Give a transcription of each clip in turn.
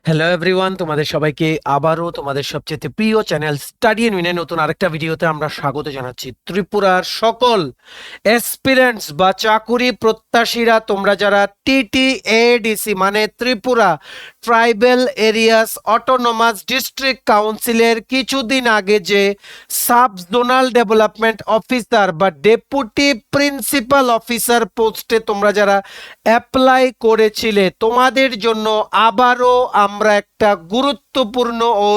Hello everyone, তোমাদের সবাইকে আবারও তোমাদের সবচেয়ে প্রিয় চ্যানেল স্টাডি এন্ড উইনের নতুন আরেকটা ভিডিওতে আমরা স্বাগত জানাচ্ছি। ত্রিপুরার সকল অ্যাসপিরেন্টস বা চাকুরি প্রত্যাশীরা, তোমরা যারা TTADC মানে Tripura tribal areas autonomous district কাউন্সিলের কিছুদিন আগে যে সাব জোনাল ডেভেলপমেন্ট অফিসার বা ডেপুটি প্রিন্সিপাল অফিসার পোস্টে তোমরা যারা অ্যাপ্লাই করেছিলে, তোমাদের জন্য আবারও আমরা একটা গুরুত্বপূর্ণ ও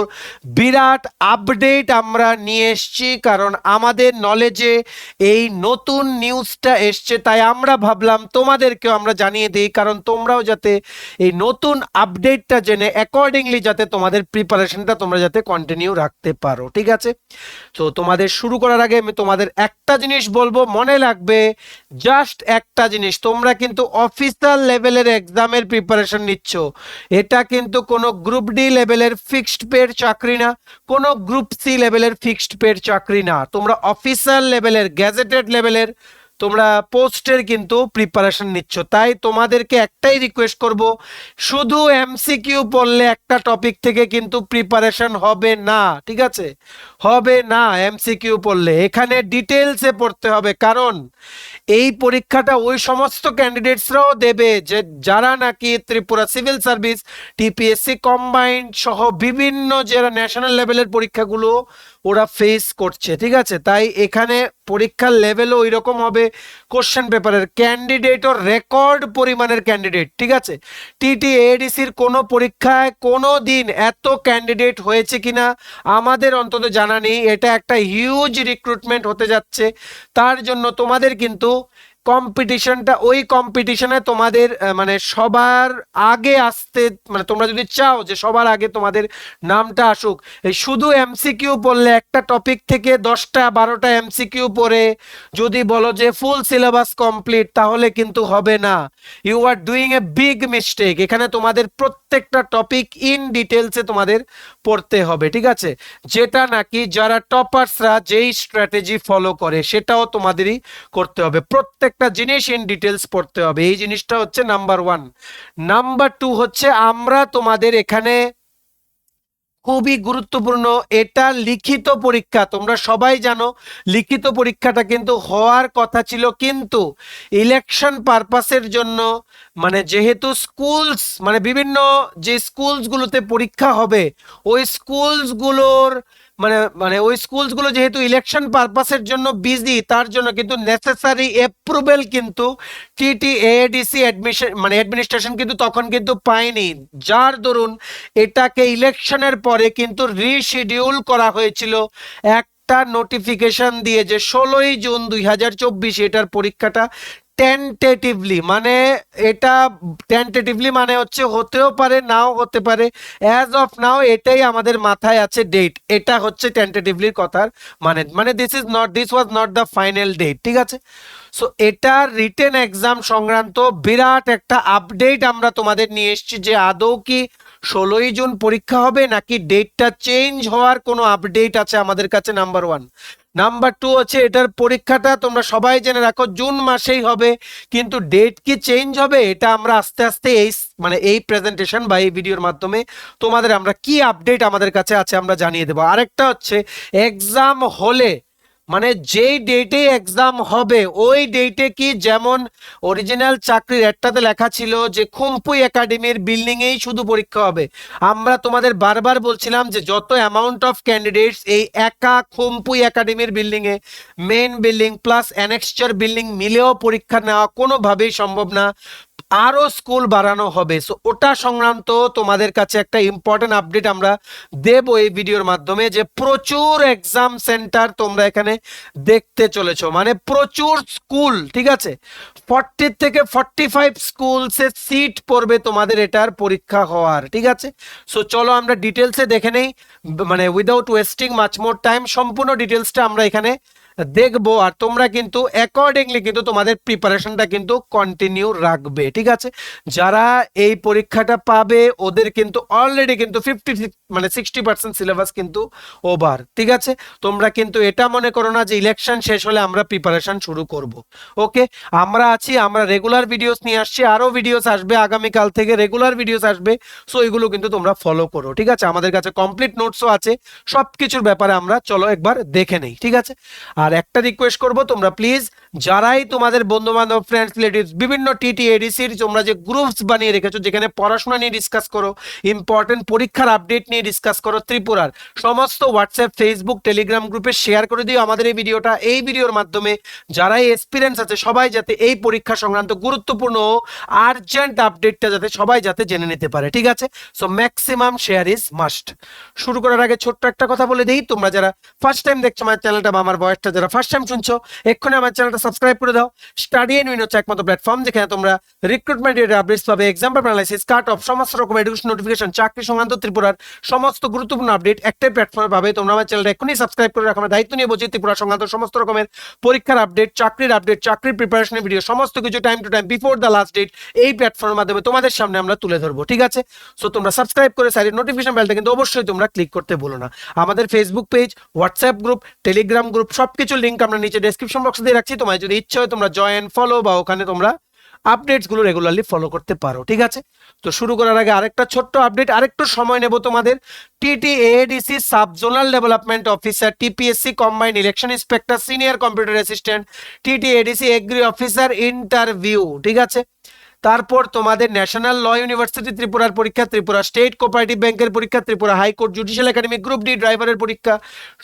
বিরাট আপডেট আমরা নিয়ে এসেছি। কারণ আমাদের নলেজে এই নতুন নিউজটা এসছে, তাই আমরা ভাবলাম তোমাদেরকেও আমরা জানিয়ে দিই, কারণ তোমরাও যাতে এই নতুন আপডেটটা জেনে অ্যাকর্ডিংলি যাতে তোমাদের প্রিপারেশনটা তোমরা যাতে কন্টিনিউ রাখতে পারো। ঠিক আছে, তো তোমাদের শুরু করার আগে আমি তোমাদের একটা জিনিস বলবো, মনে রাখবে জাস্ট একটা জিনিস, তোমরা কিন্তু অফিসার লেভেলের এক্সামের প্রিপারেশন নিচ্ছ। এটা কিন্তু কোনো গ্রুপ ডি লেভেলের ফিক্সড পেড চাকরি না, কোনো গ্রুপ সি লেভেলের ফিক্সড পেড চাকরি না। তোমরা অফিসার লেভেলের গ্যাজেটেড লেভেলের তোমরা পোস্টের কিন্তু প্রিপারেশন নিচ্ছ। তাই তোমাদেরকে একটাই রিকোয়েস্ট করব, শুধু এমসিকিউ পড়লে একটা টপিক থেকে কিন্তু প্রিপারেশন হবে না। ঠিক আছে, হবে না। এমসিকিউ পড়লে এখানে ডিটেলসে পড়তে হবে, কারণ এই পরীক্ষাটা ওই সমস্ত ক্যান্ডিডেটসরাও দেবে যে যারা নাকি Tripura civil service, TPSC combined সহ বিভিন্ন যারা ন্যাশনাল লেভেলের পরীক্ষাগুলো ওরা ফেস করছে। ঠিক আছে, তাই এখানে পরীক্ষার লেভেলও ওই রকম হবে, কোশ্চেন পেপারের ক্যান্ডিডেটও রেকর্ড পরিমাণের ক্যান্ডিডেট। ঠিক আছে, TTADCর কোনো পরীক্ষায় কোনো দিন এত ক্যান্ডিডেট হয়েছে কিনা আমাদের অন্তত জানা নেই। এটা একটা হিউজ রিক্রুটমেন্ট হতে যাচ্ছে, তার জন্য তোমাদের কিন্তু কম্পিটিশনটা, ওই কম্পিটিশনে তোমাদের মানে সবার আগে আসতে, মানে তোমরা যদি চাও যে সবার আগে তোমাদের নামটা আসুক, এই শুধু এমসিকিউ পড়লে একটা টপিক থেকে 10টা 12টা এমসিকিউ পড়ে যদি বলো যে ফুল সিলেবাস কমপ্লিট, তাহলে কিন্তু হবে না। You are doing a big mistake. এখানে তোমাদের প্রত্যেকটা টপিক ইন ডিটেলসে তোমাদের পড়তে হবে। ঠিক আছে, যেটা নাকি যারা টপার্সরা যেই স্ট্র্যাটেজি ফলো করে সেটাও তোমাদেরই করতে হবে। প্রত্যেকটা জিনিস ইন ডিটেলস পড়তে হবে। এই জিনিসটা হচ্ছে নাম্বার 1। নাম্বার 2 হচ্ছে আমরা তোমাদের এখানে খুবই গুরুত্বপূর্ণ, এটা লিখিত পরীক্ষা। তোমরা সবাই জানো লিখিত পরীক্ষাটা কিন্তু হওয়ার কথা ছিল, কিন্তু ইলেকশন পারপাসের জন্য, মানে যেহেতু স্কুলস, মানে বিভিন্ন যে স্কুলসগুলোতে পরীক্ষা হবে ওই স্কুলসগুলোর মানে মানে ওই স্কুলসগুলো যেহেতু ইলেকশন পারপাসের জন্য বিজি, তার জন্য কিন্তু নেসেসারি অ্যাপ্রুভেল কিন্তু TTADC অ্যাডমিনিস্ট্রেশন কিন্তু তখন কিন্তু পায়নি, যার দরুন এটাকে ইলেকশনের পরে কিন্তু রিশিডিউল করা হয়েছিল একটা নোটিফিকেশন দিয়ে যে 16ই জুন 2024 এটার পরীক্ষাটা টেন্টেটিভলি, মানে এটা টেন্টেটিভলি মানে হচ্ছে হতেও পারে নাও হতে পারে। অ্যাজ অফ নাও এটাই আমাদের মাথায় আছে ডেট, এটা হচ্ছে টেন্টেটিভলির কথার মানে this was not the final date. ঠিক আছে, সো এটা রিটেন এক্সাম সংক্রান্ত বিরাট একটা আপডেট আমরা তোমাদের নিয়ে এসেছি, যে আদৌ কি 16ই জুন পরীক্ষা হবে নাকি ডেটটা চেঞ্জ হওয়ার কোনো আপডেট আছে আমাদের কাছে, নাম্বার 1। নাম্বার 2 হচ্ছে এটার পরীক্ষাটা তোমরা সবাই জেনে রাখো জুন মাসেই হবে, কিন্তু ডেট কি চেঞ্জ হবে এটা আমরা আস্তে আস্তে এই প্রেজেন্টেশন বা এই ভিডিওর মাধ্যমে তোমাদের আমরা কি আপডেট আমাদের কাছে আছে আমরা জানিয়ে দেবো। আরেকটা হচ্ছে এক্সাম হলে, মানে যেই ডেটে এক্সাম হবে ওই ডেটে কি, যেমন অরিজিনাল চাকরির একটাতে লেখা ছিল যে খুম্পুই একাডেমির বিল্ডিং এই শুধু পরীক্ষা হবে, আমরা তোমাদের বারবার বলছিলাম যে যত অ্যামাউন্ট অফ ক্যান্ডিডেটস এই একা খুম্পুই একাডেমির বিল্ডিং এ, main building plus annexure building মিলেও পরীক্ষা নেওয়া কোনোভাবেই সম্ভব না, আরো স্কুল বাড়ানো হবে। সো ওটা সংক্রান্ত তোমাদের কাছে একটা ইম্পর্টেন্ট আপডেট আমরা দেব এই ভিডিওর মাধ্যমে, যে প্রচুর এক্সাম সেন্টার তোমরা এখানে দেখতে চলেছো, মানে প্রচুর স্কুল। ঠিক আছে, 40 থেকে 45 স্কুলসে সিট পড়বে তোমাদের এটার পরীক্ষা হওয়ার। ঠিক আছে, সো চলো আমরা ডিটেলসে দেখে নেই, মানে without wasting much more time সম্পূর্ণ ডিটেলসটা আমরা এখানে দেখবো। আর তোমরা কিন্তু অ্যাকর্ডিংলি কিন্তু তোমাদের প্রিপারেশনটা কিন্তু কন্টিনিউ রাখবে। ঠিক আছে, যারা এই পরীক্ষাটা পাবে ওদের কিন্তু অলরেডি কিন্তু মানে 60% সিলেবাস কিন্তু ওভার। ঠিক আছে, তোমরা কিন্তু এটা মনে করো না যে ইলেকশন শেষ হলে আমরা প্রিপারেশন শুরু করব। ওকে, আমরা আছি, আমরা রেগুলার ভিডিওস নিয়ে আসছি, আরো ভিডিওস আসবে আগামীকাল থেকে, রেগুলার ভিডিওস আসবে। সো এগুলো কিন্তু তোমরা ফলো করো। ঠিক আছে, আমাদের কাছে কমপ্লিট নোটসও আছে, সবকিছুর ব্যাপারে আমরা চলো একবার দেখে নেই। ঠিক আছে, আর একটা রিকোয়েস্ট করব, তোমরা প্লিজ যারাই তোমাদের বন্ধু বান্ধব, ফ্রেন্ডস, রিলেটিভস, বিভিন্ন টিটি এডিসির তোমরা যে গ্রুপস বানিয়ে রেখেছো যেখানে পড়াশোনা নিয়ে ডিসকাস করো, ইম্পর্টেন্ট পরীক্ষার আপডেট নিয়ে ডিসকাস করো, ত্রিপুরার সমস্ত হোয়াটসঅ্যাপ, ফেসবুক, টেলিগ্রাম গ্রুপে শেয়ার করে দিও আমাদের এই ভিডিওটা। এই ভিডিওর মাধ্যমে যারাই এক্সপিরিয়েন্স আছে সবাই যাতে এই পরীক্ষা সংক্রান্ত গুরুত্বপূর্ণ আর্জেন্ট আপডেটটা যাতে সবাই যাতে জেনে নিতে পারে। ঠিক আছে, so maximum share is must. শুরু করার আগে ছোট্ট একটা কথা বলে দিই, তোমরা যারা ফার্স্ট টাইম দেখছো আমার চ্যানেলটা বা আমার ভয়েসটা যারা ফার্স্ট টাইম শুনছো, এক্ষুনি আমার চ্যানেলটা সাবস্ক্রাইব করে দাও। স্টাডি এন্ড উইন হচ্ছে একমাত্র প্ল্যাটফর্ম যেখানে তোমরা রিক্রুটমেন্ট আপডেটস পাবে, exam paper analysis, cut off, সমস্ত রকম এডুকেশন নোটিফিকেশন, চাকরি সংক্রান্ত ত্রিপুরার সমস্ত গুরুত্বপূর্ণ আপডেট একটাই প্ল্যাটফর্মে পাবে। তোমরা আমার চ্যানেলটা এক্ষুনি সাবস্ক্রাইব করে রাখো। আমার দায়িত্ব নিয়ে বলছি ত্রিপুরা সংক্রান্ত সমস্ত রকমের পরীক্ষার আপডেট, চাকরির প্রিপারেশনের ভিডিও, সমস্ত কিছু time to time before the last date এই প্ল্যাটফর্মের মাধ্যমে তোমাদের সামনে আমরা তুলে ধরবো। ঠিক আছে, সো তোমরা সাবস্ক্রাইব করে সাইডের নোটিফিকেশন বেলটা কিন্তু অবশ্যই তোমরা ক্লিক করতে ভুলো না। আমাদের Facebook page, WhatsApp group, Telegram group সবকিছুর লিঙ্ক আমরা নিচে ডেসক্রিপশন বক্সে দিয়ে রাখছি। তোমার যদি ইচ্ছে হয় তোমরা জয়েন, ফলো বা ওখানে তোমরা আপডেটস গুলো রেগুলারলি ফলো করতে পারো। ঠিক আছে, তো শুরু করার আগে আরেকটা ছোট্ট আপডেট, আরেকটু সময় নেব তোমাদের। TTADC sub zonal development officer, TPSC combined election inspector, senior computer assistant, TTADC agri officer interview. ঠিক আছে, তারপর তোমাদের ন্যাশনাল ল ইউনিভার্সিটি ত্রিপুরার পরীক্ষা, ত্রিপুরা স্টেট কোঅপারেটিভ ব্যাংকের পরীক্ষা, Tripura high court judicial academy group D ড্রাইভারের পরীক্ষা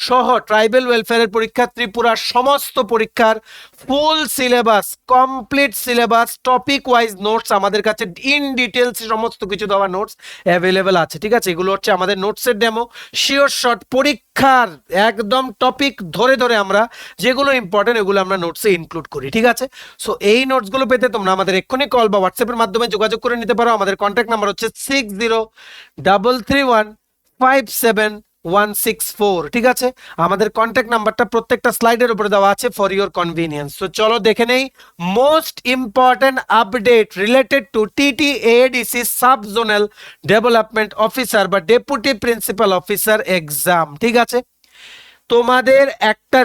সহ ট্রাইবেল ওয়েলফেয়ারের পরীক্ষা, ত্রিপুরার সমস্ত পরীক্ষার full syllabus, complete syllabus, topic wise notes আমাদের কাছে ইন ডিটেলস সমস্ত কিছু দেওয়া নোটস অ্যাভেলেবেল আছে। ঠিক আছে, এগুলো হচ্ছে আমাদের নোটসের ডেমো, শিওর শর্ট পরীক্ষার একদম টপিক ধরে ধরে আমরা যেগুলো ইম্পর্টেন্ট এগুলো আমরা নোটসে ইনক্লুড করি। ঠিক আছে, সো এই নোটসগুলো পেতে তোমরা আমাদের এক্ষুনি কল বা হোয়াটসঅ্যাপের মাধ্যমে যোগাযোগ করে নিতে পারো। আমাদের কন্ট্যাক্ট নাম্বার হচ্ছে 6033157164। ঠিক আছে, আমাদের কন্ট্যাক্ট নাম্বারটা প্রত্যেকটা স্লাইডের উপরে দেওয়া আছে ফর ইওর কনভিনিয়েন্স। তো চলো দেখে নেই most important update related to TTADC sub zonal development officer বা ডেপুটি প্রিন্সিপাল অফিসার এক্সাম। ঠিক আছে, তোমাদের একটা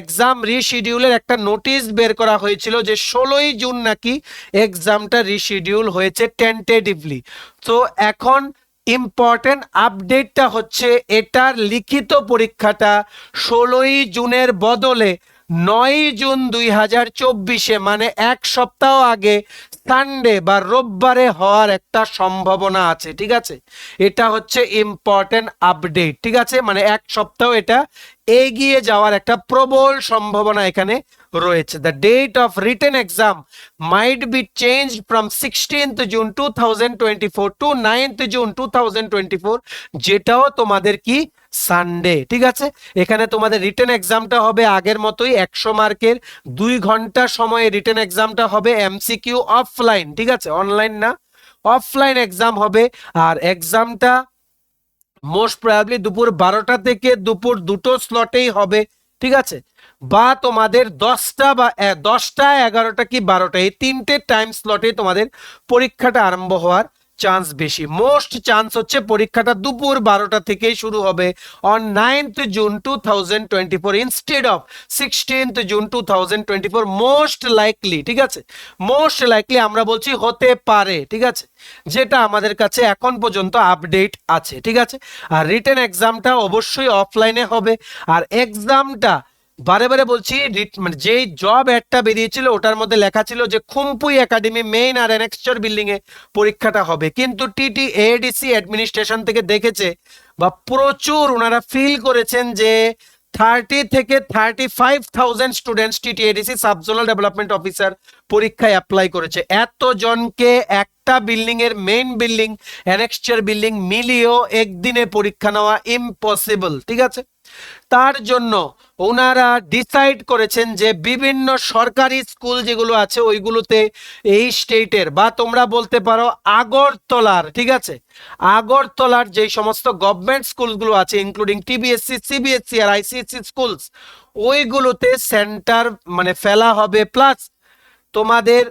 এক্সাম রিশিডিউলের একটা নোটিশ বের করা হয়েছিল যে 16ই জুন নাকি এক্সামটা রিশিডিউল হয়েছে টেন্টেটিভলি। তো এখন ইম্পর্টেন্ট আপডেটটা হচ্ছে এটার লিখিত পরীক্ষাটা 16ই জুনের বদলে 9ই জুন 2024 মানে এক সপ্তাহ আগে সানডে বা রোববারে হওয়ার একটা সম্ভাবনা আছে। ঠিক আছে, এটা হচ্ছে ইম্পর্টেন্ট আপডেট। ঠিক আছে, মানে এক সপ্তাহ এটা এগিয়ে যাওয়ার একটা প্রবল সম্ভাবনা এখানে রয়েছে। The date of written exam might be change from 16th June 2024 to 9th June 2024, যেটাও তোমাদের কি সানডে। ঠিক আছে, এখানে তোমাদের রিটেন এক্সামটা হবে আগের মতোই 100 মার্কের, 2 ঘন্টা সময়ে রিটেন এক্সামটা হবে, এমসিকিউ অফলাইন। ঠিক আছে, অনলাইন না, অফলাইন এক্সাম হবে। আর এক্সামটা মোস্ট প্রবাবলি দুপুর 12টা থেকে দুপুর 2টো স্লটেই হবে। ঠিক আছে, বা তোমাদের 10টা বা 10টা, 11টা কি 12টা এই 3টে টাইম স্লটে তোমাদের পরীক্ষাটা আরম্ভ হওয়ার চান্স বেশি। মোস্ট চান্স হচ্ছে পরীক্ষাটা দুপুর 12টা থেকেই শুরু হবে on 9th June 2024 instead of 16th June 2024 most likely. ঠিক আছে, মোস্ট লাইকলি আমরা বলছি হতে পারে। ঠিক আছে, যেটা আমাদের কাছে এখন পর্যন্ত আপডেট আছে। ঠিক আছে, আর রিটেন এক্সামটা অবশ্যই অফলাইনে হবে। আর এক্সামটা বারে বারে বলছি, মানে যেই জব অ্যাডটা বেরিয়েছিল ওটার মধ্যে লেখা ছিল যে খুম্পুই একাডেমি মেইন আর অ্যানেক্সচার বিল্ডিং এ পরীক্ষাটা হবে, কিন্তু টিটিএডিসি অ্যাডমিনিস্ট্রেশন থেকে দেখেছে বা প্রচুর ওনারা ফিল করেছেন যে 30 থেকে 35,000 students TTADC sub zonal development officer পরীক্ষায় অ্যাপ্লাই করেছে। এতজনকে একটা বিল্ডিং এর মেইন বিল্ডিং অ্যানেক্সচার বিল্ডিং মিলিয়েও একদিনে পরীক্ষা নেওয়া ইম্পসিবল। ঠিক আছে, তার জন্য ওনারা ডিসাইড করেছেন যে বিভিন্ন সরকারি স্কুল যেগুলো আছে ওইগুলোতে এই স্টেটের বা তোমরা বলতে পারো আগরতলার, ঠিক আছে, আগরতলার যে সমস্ত গভর্নমেন্ট স্কুলগুলো আছে ইনক্লুডিং টিবিএসসি, সিবিএসসি আর আইসিএসসি স্কুলস, ওইগুলোতে সেন্টার মানে ফেলা হবে। প্লাস তোমাদের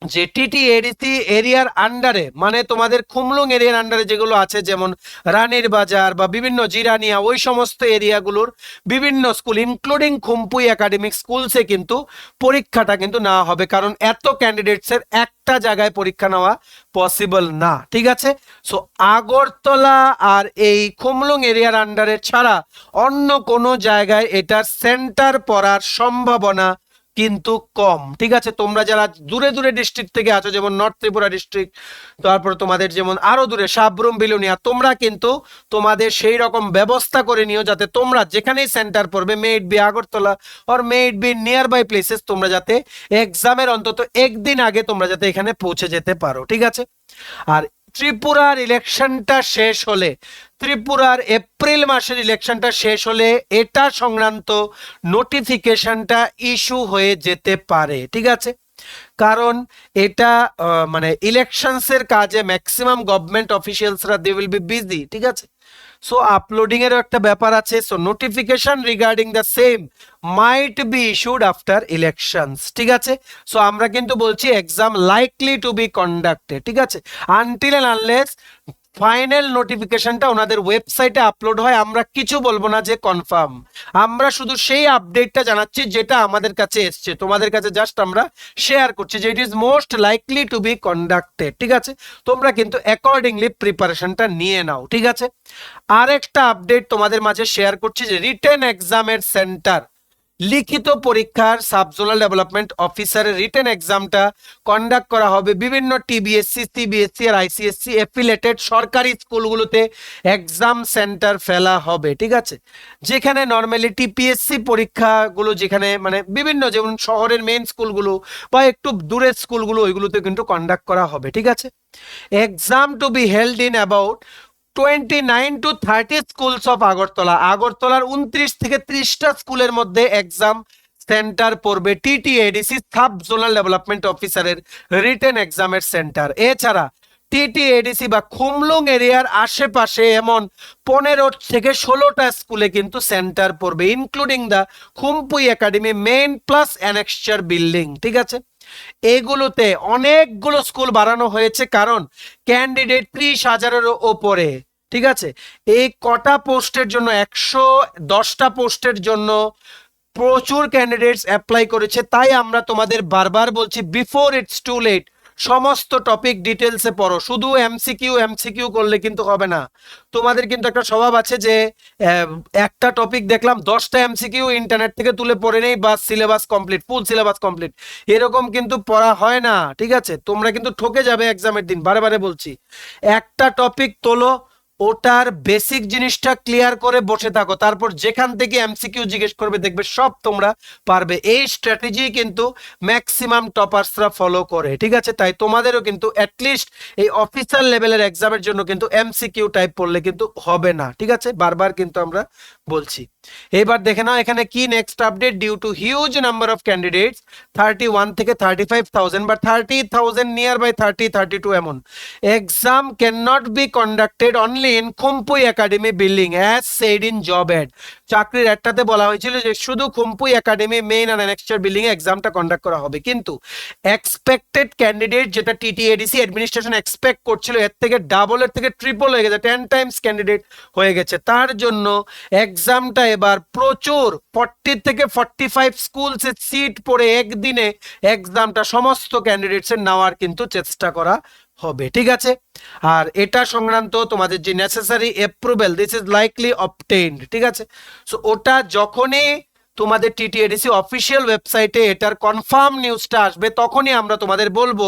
যে টিটিএডিসি এরিয়ার আন্ডারে, মানে তোমাদের খুমলুং এরিয়ার আন্ডারে যেগুলো আছে, যেমন রানীর বাজার বা বিভিন্ন জিরানিয়া, ওই সমস্ত এরিয়াগুলোর বিভিন্ন স্কুল ইনক্লুডিং খুমপুই একাডেমিক স্কুলসে কিন্তু পরীক্ষাটা কিন্তু নেওয়া হবে, কারণ এত ক্যান্ডিডেটসের একটা জায়গায় পরীক্ষা নেওয়া পসিবল না। ঠিক আছে, সো আগরতলা আর এই খুমলুং এরিয়ার আন্ডারে ছাড়া অন্য কোনো জায়গায় এটার সেন্টার পড়ার সম্ভাবনা কিন্তু কম। ঠিক আছে, তোমরা যারা দূরে দূরে ডিস্ট্রিক্ট থেকে আছো, যেমন নর্থ ত্রিপুরা ডিস্ট্রিক্ট, তারপর তোমাদের যেমন আরো দূরে সাবরুম বিলুনিয়া, তোমরা কিন্তু তোমাদের সেই রকম ব্যবস্থা করে নিও যাতে তোমরা যেখানেই সেন্টার পড়বে, may it be Agartala or may it be nearby places, তোমরা যাতে এক্সামের অন্তত একদিন আগে তোমরা যাতে এখানে পৌঁছে যেতে পারো। ঠিক আছে, আর ত্রিপুরার ইলেকশনটা শেষ হলে, ত্রিপুরার এপ্রিল মাসের ইলেকশনটা শেষ হলে এটা সংক্রান্ত নোটিফিকেশনটা ইস্যু হয়ে যেতে পারে। ঠিক আছে, কারণ এটা মানে ইলেকশনসের কাজে ম্যাক্সিমাম গভর্নমেন্ট অফিসিয়ালসরা দে উইল বি বিজি। ঠিক আছে, সো আপলোডিং এরও একটা ব্যাপার আছে, so notification regarding the same might be issued after elections. ঠিক আছে, সো আমরা কিন্তু বলছি exam likely to be conducted. ঠিক আছে, আনটিল এন্ড আনলেস ফাইনাল নোটিফিকেশনটা ওনাদের ওয়েবসাইটে আপলোড হয়, আমরা কিছু বলবো না যে কনফার্ম, আমরা শুধু সেই আপডেটটা জানাচ্ছি যেটা আমাদের কাছে এসছে, তোমাদের কাছে জাস্ট আমরা শেয়ার করছি যে it is most likely to be conducted. ঠিক আছে, তোমরা কিন্তু অ্যাকর্ডিংলি প্রিপারেশনটা নিয়ে নাও। ঠিক আছে, আরেকটা আপডেট তোমাদের মাঝে শেয়ার করছি যে রিটেন এক্সামের সেন্টার, লিখিত পরীক্ষার সাবজোনাল ডেভেলপমেন্ট অফিসারের রিটেন এক্সামটা কন্ডাক্ট করা হবে বিভিন্ন টিবিএসসি, সিবিএসসি আর আইসিএসসি এফিলেটেড সরকারি স্কুলগুলোতে এক্সাম সেন্টার ফেলা হবে। ঠিক আছে, যেখানে নর্মালি টিপিএসসি পরীক্ষাগুলো যেখানে মানে বিভিন্ন যেমন শহরের মেন স্কুলগুলো বা একটু দূরের স্কুলগুলো, ওইগুলোতে কিন্তু কন্ডাক্ট করা হবে। ঠিক আছে, exam to be held in about 29 to 30 schools of Agartala, আগরতলার 29 থেকে 30টা স্কুলের মধ্যে এক্সাম সেন্টার পড়বে টিটিএডিসি সাব জোনাল ডেভেলপমেন্ট অফিসারের রিটেন এক্সামের সেন্টার। এছাড়া টিটিএডিসি বা খুমলুং এরিয়ার আশেপাশে এমন 15 থেকে 16টা স্কুলে কিন্তু সেন্টার পড়বে, including the Khumpui Academy main plus annexure building. ঠিক আছে, এগুলোতে অনেকগুলো স্কুল বাড়ানো হয়েছে, কারণ ক্যান্ডিডেট 30,000-এরও ওপরে। ঠিক আছে, এই কটা পোস্টের জন্য 110টা পোস্টের জন্য প্রচুর ক্যান্ডিডেটস অ্যাপ্লাই করেছে, তাই আমরা তোমাদের বারবার বলছি বিফোর ইটস টু লেট সমস্ত টপিক ডিটেলসে পড়ো, শুধু এমসিকিউ করলে কিন্তু হবে না। তোমাদের কিন্তু একটা স্বভাব আছে যে একটা টপিক দেখলাম 10টা এমসিকিউ ইন্টারনেট থেকে তুলে পড়ে নেই, বা syllabus complete, full syllabus complete, এরকম কিন্তু পড়া হয় না। ঠিক আছে, তোমরা কিন্তু ঠকে যাবে এক্সামের দিন, বারে বারে বলছি। একটা টপিক তোলো, ওটার বেসিক জিনিসটা ক্লিয়ার করে বসে থাকো, তারপর যেখান থেকে এমসিকিউ জিজ্ঞেস করবে দেখবে সব তোমরা পারবে। এই স্ট্র্যাটেজি কিন্তু ম্যাক্সিমাম টপার্সরা ফলো করে। ঠিক আছে, তাই তোমাদেরও কিন্তু অ্যাটলিস্ট এই অফিসার লেভেলের এক্সামের জন্য কিন্তু এমসিকিউ টাইপ পড়লে কিন্তু হবে না। ঠিক আছে, বারবার কিন্তু আমরা বলছি। এবার দেখে নাও এখানে কি next update, due to huge number of candidates 31 থেকে 35,000 বা 30,000 নিয়ার বাই 30-32 এমন, exam can not be conducted only in Khumpui Academy building as said in job ad. চাকরির একটাতে বলা হয়েছিল যে শুধু খুমপুই একাডেমি মেইন আর অ্যানেক্সচার বিল্ডিং এ এক্সামটা কন্ডাক্ট করা হবে, কিন্তু এক্সপেক্টেড ক্যান্ডিডেট যেটা টিটিএডিসি অ্যাডমিনিস্ট্রেশন এক্সপেক্ট করছিল এর থেকে ডাবলের থেকে ট্রিপল হয়ে গেছে, 10 টাইমস ক্যান্ডিডেট হয়ে গেছে। তার জন্য এক্সামটা এবার প্রচুর 40 থেকে 45 স্কুলসে সিট পড়ে একদিনে এক্সামটা সমস্ত ক্যান্ডিডেটসের নেওয়ার কিন্তু চেষ্টা করা হবে। ঠিক আছে, আর এটা সংক্রান্ত তোমাদের যে necessary approval this is likely obtained. ঠিক আছে, সো ওটা যখনই তোমাদের টিটিএডিসি অফিসিয়াল ওয়েবসাইটে এটার কনফার্ম নিউজটা আসবে, তখনই আমরা তোমাদের বলবো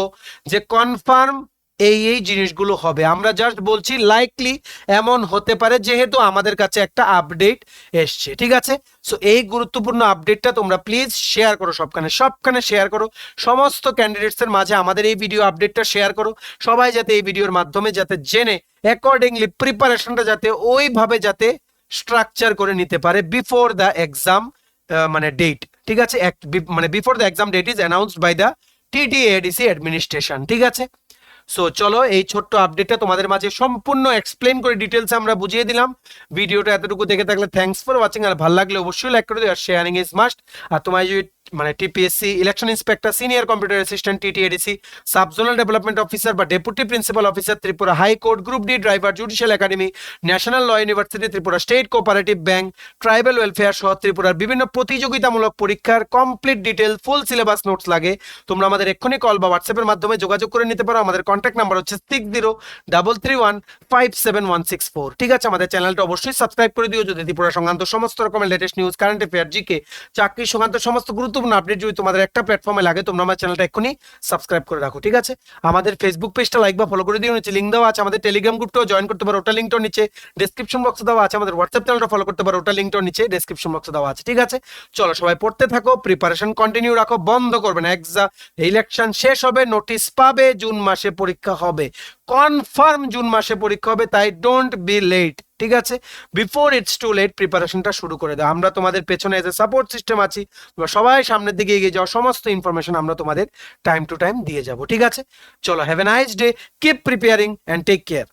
যে কনফার্ম এই জিনিসগুলো হবে। আমরা জাস্ট বলছি লাইকলি এমন হতে পারে, যেহেতু আমাদের কাছে একটা আপডেট এসছে। ঠিক আছে, সো এই গুরুত্বপূর্ণ আপডেটটা তোমরা প্লিজ শেয়ার করো, সবখানে শেয়ার করো, সমস্ত ক্যান্ডিডেটসের মাঝে আমাদের এই ভিডিও আপডেটটা শেয়ার করো, সবাই যাতে এই ভিডিওর মাধ্যমে যাতে জেনে অ্যাকর্ডিংলি প্রিপারেশনটা যাতে ওইভাবে যাতে স্ট্রাকচার করে নিতে পারে বিফোর দ্য এক্সাম মানে ডেট। ঠিক আছে, মানে before the exam date is announced by the TTADC administration. ঠিক আছে, সো চলো এই ছোট্ট আপডেটটা তোমাদের মাঝে সম্পূর্ণ এক্সপ্লেন করে ডিটেলসে আমরা বুঝিয়ে দিলাম। ভিডিওটা এতটুকু দেখে থাকলে থ্যাঙ্কস ফর ওয়াচিং, আর ভালো লাগলে অবশ্যই লাইক করে দিও, আর শেয়ারিং ইজ মাস্ট। আর তোমার যদি মানে TPSC, election inspector, senior computer assistant TTADC, sub zonal development officer বা deputy principal officer Tripura high court, group D driver, judicial academy, national law university Tripura, state cooperative bank, tribal welfare সহ ত্রিপুরার বিভিন্ন প্রতিযোগিতামূলক পরীক্ষার complete detail full syllabus notes লাগে, তোমরা আমাদের এক্ষুনি কল বা হোয়াটসঅ্যাপের মাধ্যমে যোগাযোগ করে নিতে পারো। আমাদের কন্ট্যাক্ট নাম্বার হচ্ছে 6033157164। ঠিক আছে, আমাদের চ্যানেলটা অবশ্যই সাবস্ক্রাইব করে দিও যদি ত্রিপুরা সংক্রান্ত সমস্ত রকমের latest news, current affair, GK, চাকরি সংক্রান্ত সমস্ত গুরুত্বপূর্ণ আপডেট যদি তোমাদের একটা প্ল্যাটফর্মে লাগে, তোমরা আমার চ্যানেলটা এক্ষুনি সাবস্ক্রাইব করে রাখো। ঠিক আছে, আমাদের ফেসবুক পেজটা লাইক বা ফলো করে দিও, নিচে লিঙ্ক দেওয়া আছে। আমাদের টেলিগ্রাম গ্রুপটাও জয়েন করতে পারো, ওটা লিঙ্কটাও নিচে ডেসক্রিপশন বক্সে দেওয়া আছে। আমাদের হোয়াটসঅ্যাপ চ্যানেলটা ফলো করতে পারো, ওটা লিঙ্কটাও নিচে ডেসক্রিপশন বক্সে দেওয়া আছে। ঠিক আছে, চলো সবাই পড়তে থাকো, প্রিপারেশন কন্টিনিউ রাখো, বন্ধ করবে না। এক্সাম ইলেকশন শেষ হবে, নোটিশ পাবে, জুন মাসে পরীক্ষা হবে, কনফার্ম জুন মাসে পরীক্ষা হবে, তাই ডোন্ট বি লেট। ঠিক আছে, বিফোর ইটস টু লেট প্রিপারেশনটা শুরু করে দাও। আমরা তোমাদের পেছনে এজ এ সাপোর্ট সিস্টেম আছি, সবাই সামনের দিকে এগিয়ে যাও, সমস্ত ইনফরমেশন আমরা তোমাদের টাইম টু টাইম দিয়ে যাব। ঠিক আছে, চলো, have a nice day, keep preparing and take care.